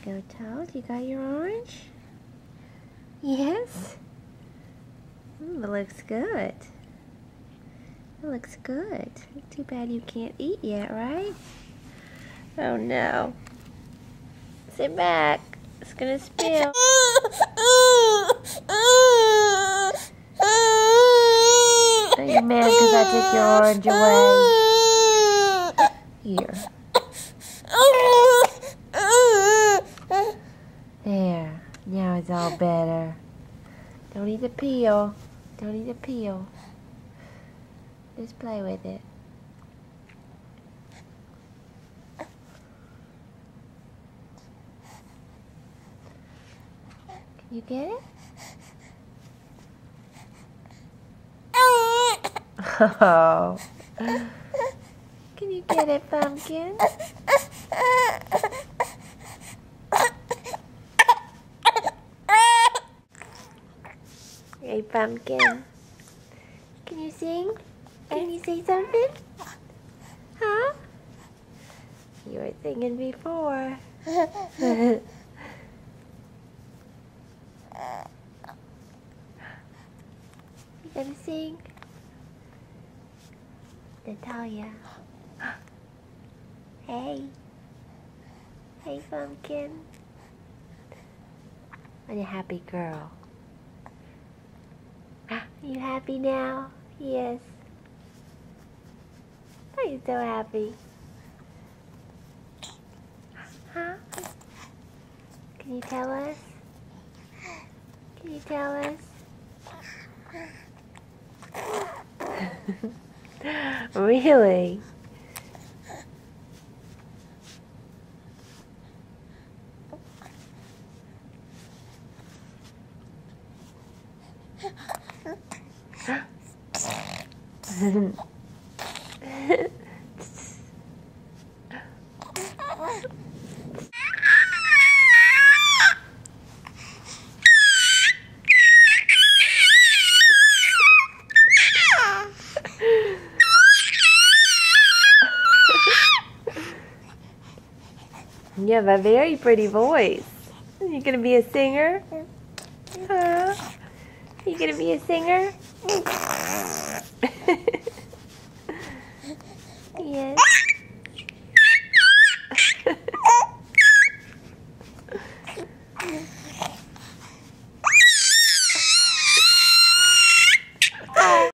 go, Toad. You got your orange? Yes? It looks good. It looks good. Too bad you can't eat yet, right? Oh no. Sit back. It's gonna spill. Are you mad because I took your orange away? Here. There. Now it's all better. Don't eat the peel. Don't eat the peel. Just play with it. Can you get it? Oh. Can you get it, Pumpkin? Hey, Pumpkin. Can you sing? Can you say something? Huh? You were singing before. You gonna sing? Natalia. Hey. Hey, Pumpkin. I'm a happy girl. Are you happy now? Yes. Are you so happy? Huh? Can you tell us? Can you tell us? Really? You have a very pretty voice. You gonna be a singer? Huh? You gonna be a singer?